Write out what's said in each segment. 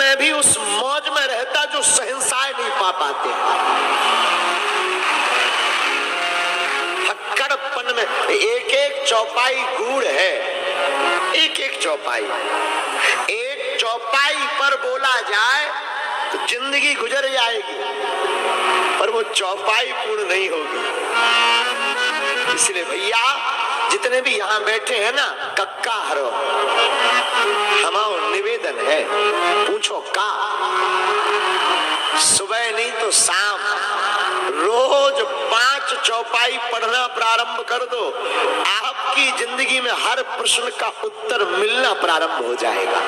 में भी उस मौज में रहता जो शहंशाह नहीं पा पाते। हक्कड़पन में एक एक चौपाई गूढ़ है, एक एक चौपाई, एक चौपाई पर बोला जाए तो जिंदगी गुजर जाएगी, पर वो चौपाई पूर्ण नहीं होगी। इसलिए भैया जितने भी यहाँ बैठे हैं ना, कक्का हरो, हमारा निवेदन है, पूछो का, सुबह नहीं तो शाम रोज 5 चौपाई पढ़ना प्रारंभ कर दो, आपकी जिंदगी में हर प्रश्न का उत्तर मिलना प्रारंभ हो जाएगा।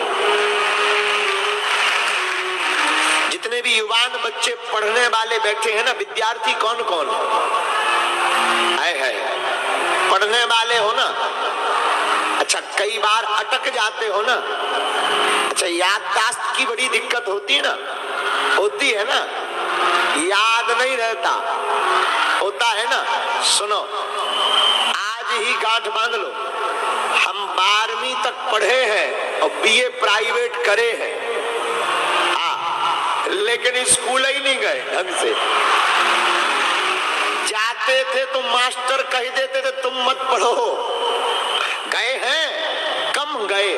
जितने भी युवान बच्चे पढ़ने वाले बैठे हैं ना, विद्यार्थी कौन कौन है पढ़ने वाले हो ना? अच्छा, कई बार अटक जाते हो ना? अच्छा, याददाश्त की बड़ी दिक्कत होती है ना? होती है ना? याद नहीं रहता, होता है ना? सुनो, आज ही गांठ बांध लो, हम 12वीं तक पढ़े हैं और बीए प्राइवेट करे हैं, लेकिन स्कूल ही नहीं गए ढंग से। जाते थे तो मास्टर कह देते थे तुम मत पढ़ो, गए हैं कम गए,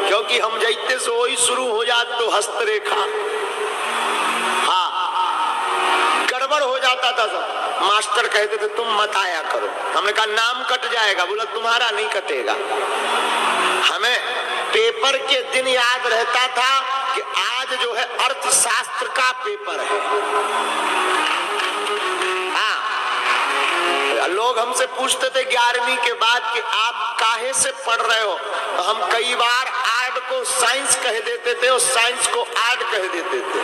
क्योंकि हम जाते से वही शुरू हो जाते तो हस्तरेखा, हाँ गड़बड़ हो जाता था सब। मास्टर कहते थे तुम मत आया करो, हमने कहा नाम कट जाएगा, बोला तुम्हारा नहीं कटेगा। हमें पेपर के दिन याद रहता था कि आज जो है अर्थशास्त्र का पेपर है। हाँ, लोग हमसे पूछते थे 11वीं के बाद कि आप काहे से पढ़ रहे हो, तो हम कई बार आर्ट को साइंस कह देते थे और साइंस को आर्ट कह देते थे,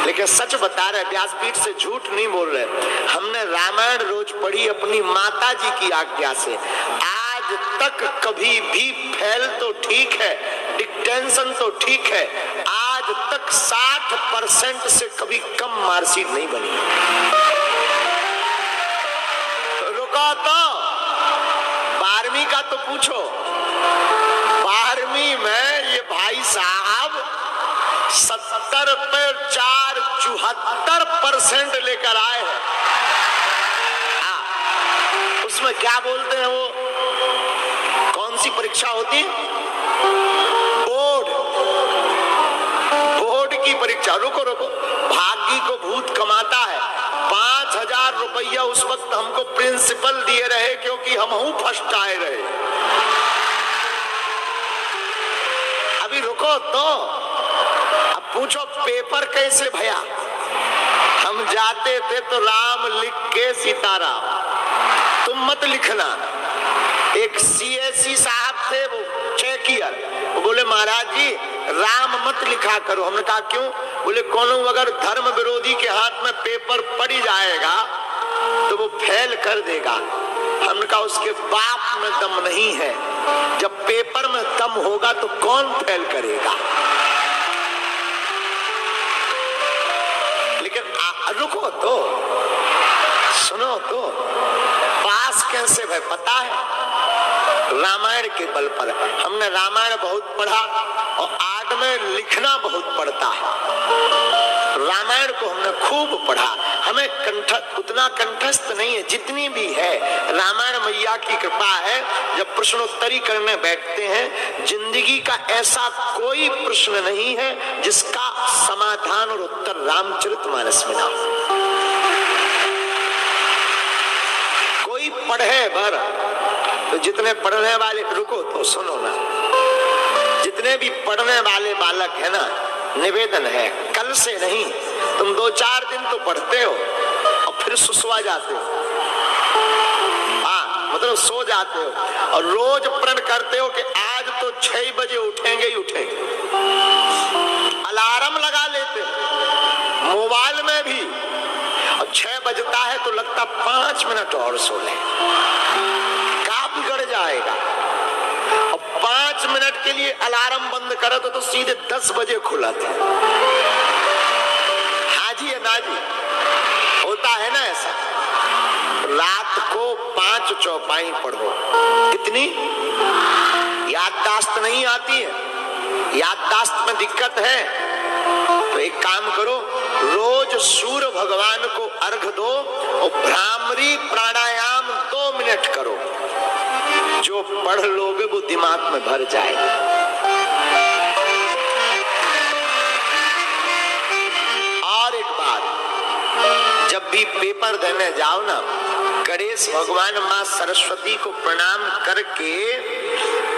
लेकिन सच बता रहे, व्यासपीठ से झूठ नहीं बोल रहे। हमने रामायण रोज पढ़ी अपनी माता जी की आज्ञा से, आज तक कभी भी फेल तो ठीक है, डिक्टेंशन तो ठीक है, आज तक 60% से कभी कम मार्कशीट नहीं बनी। रुको तो 12वीं का तो पूछो, 12वीं में ये भाई साहब 70 पे 4 74% लेकर आए हैं। उसमें क्या बोलते हैं वो, कौन सी परीक्षा होती? बोर्ड की परीक्षा। रुको भाग्य को भूत कमाता है। 5000 रुपया उस वक्त हमको प्रिंसिपल दिए रहे क्योंकि हम फर्स्ट आए रहे। अभी रुको तो, अब पूछो पेपर कैसे भया? हम जाते थे तो राम लिख के सीताराम, तुम मत लिखना। एक सीएससी साहब थे, वो चेकियर, वो बोले महाराज जी राम मत लिखा करो। हमने कहा क्यों? बोले कोनो अगर धर्म विरोधी के हाथ में पेपर पड़ जाएगा तो वो फेल कर देगा। हमने कहा उसके बाप में दम नहीं है, जब पेपर में दम होगा तो कौन फेल करेगा? लेकिन रुको तो, सुनो तो, पास कैसे भाई पता है? रामायण के बल पर। हमने रामायण बहुत पढ़ा और आर्ट में लिखना बहुत पड़ता है। रामायण को हमने खूब पढ़ा, हमें उतना कंठस्थ नहीं है, जितनी भी है रामायण मैया की कृपा है। जब प्रश्नोत्तरी करने बैठते हैं, जिंदगी का ऐसा कोई प्रश्न नहीं है जिसका समाधान और उत्तर रामचरितमानस में ना हो। कोई पढ़े भर तो जितने पढ़ने वाले, रुको तो सुनो ना, जितने भी पढ़ने वाले बालक है ना, निवेदन है कल से नहीं, तुम 2-4 दिन तो पढ़ते हो और फिर सुसवा जाते हो, हाँ मतलब सो जाते हो और रोज प्रण करते हो कि आज तो 6 बजे उठेंगे ही उठेंगे। अलार्म लगा लेते मोबाइल में भी, और 6 बजता है तो लगता 5 मिनट और सो ले, बिगड़ जाएगा। और 5 मिनट के लिए अलार्म बंद करो तो सीधे 10 बजे खुला था। हाँ जी है ना जी, होता है ना ऐसा। रात को 5 चौपाई पढ़ो, कितनी? याददाश्त नहीं आती है, याददाश्त में दिक्कत है तो एक काम करो, रोज सूर्य भगवान को अर्घ दो और भ्रामरी प्राणायाम 2 मिनट करो। जो पढ़ लोगे वो दिमाग में भर जाएगा। और एक बात, जब भी पेपर देने जाओ ना, गणेश भगवान माँ सरस्वती को प्रणाम करके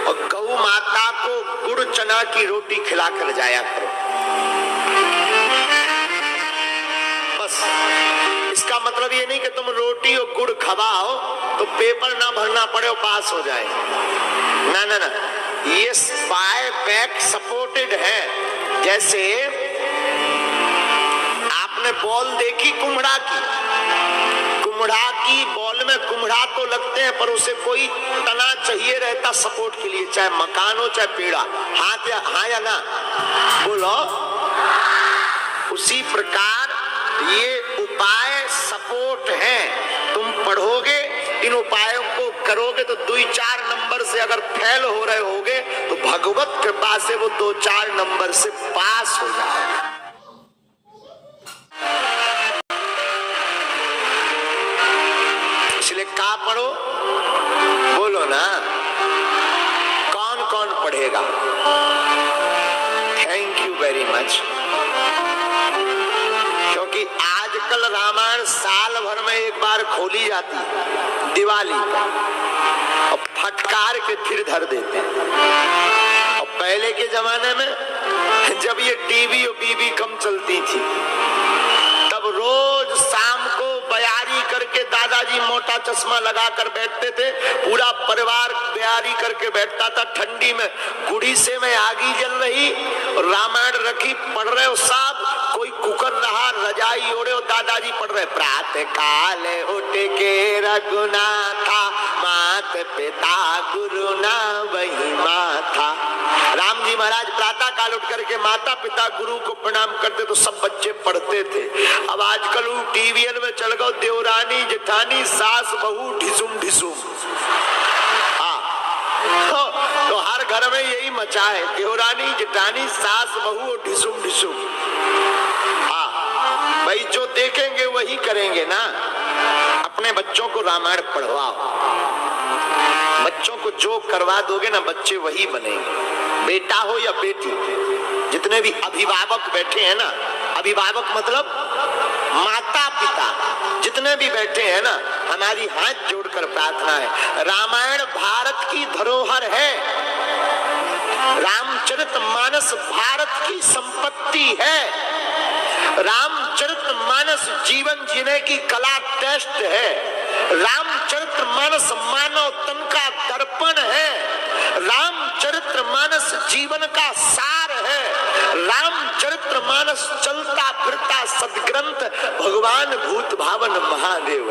और गौ माता को गुड़ चना की रोटी खिला कर जाया करो। बस इसका मतलब ये नहीं कि तुम रोटी और गुड़ खवाओ तो पेपर ना भरना पड़े और पास हो जाए। ना ना ना, ये बाय बैक सपोर्टेड है। जैसे आपने बॉल देखी कुम्हड़ा की बॉल में कुम्हड़ा तो लगते हैं, पर उसे कोई तना चाहिए रहता सपोर्ट के लिए, चाहे मकान हो चाहे पेड़ा। हाँ या ना बोलो। उसी प्रकार ये उपाय सपोर्ट हैं। तुम पढ़ोगे, इन उपायों को करोगे तो 2-4 नंबर से अगर फेल हो रहे होगे तो भगवत कृपा से वो 2-4 नंबर से पास हो जाएगा। इसलिए का पढ़ो, बोलो ना, कौन कौन पढ़ेगा? Thank you very much. क्योंकि आजकल रामायण साल भर में एक बार खोली जाती है, दिवाली और फटकार के फिर धर देते हैं। और पहले के जमाने में जब ये टीवी और बीबी कम चलती थी, तब रोज शाम को बयारी करके दादाजी मोटा चश्मा लगा कर बैठते थे, पूरा परिवार बयारी करके बैठता था। ठंडी में गुड़ी से में आगी जल रही और रामायण रखी, पढ़ रहे हो साहब, कोई कुकर रहा, रजाई ओढ़े और दादाजी पढ़ रहे, प्रातः काल उठ के रघुनाथा, मात पिता गुरु ना वही माथा। राम जी महाराज प्रातः काल उठ करके माता पिता गुरु को प्रणाम करते तो सब बच्चे पढ़ते थे। अब आजकल वो टीवीएन में चल गए, देवरानी जेठानी सास बहू ढिसुम ढिसुम। तो हर घर में यही मचा है, देवरानी जेठानी सास बहू और ढिसुम ढिसुम। भाई जो देखेंगे वही करेंगे ना। अपने बच्चों को रामायण पढ़वाओ, बच्चों को जो करवा दोगे ना बच्चे वही बनेंगे। बेटा हो या बेटी, जितने भी अभिभावक बैठे हैं ना, अभिभावक मतलब माता पिता जितने भी बैठे हैं ना, हमारी हाथ जोड़कर प्रार्थना है, रामायण भारत की धरोहर है, रामचरितमानस भारत की संपत्ति है, रामचरितमानस जीवन जीने की कला टेस्ट है, रामचरितमानस मानव तन का दर्पण है, रामचरितमानस जीवन का सार है, रामचरितमानस चलता फिरता सदग्रंथ भगवान भूत भावन महादेव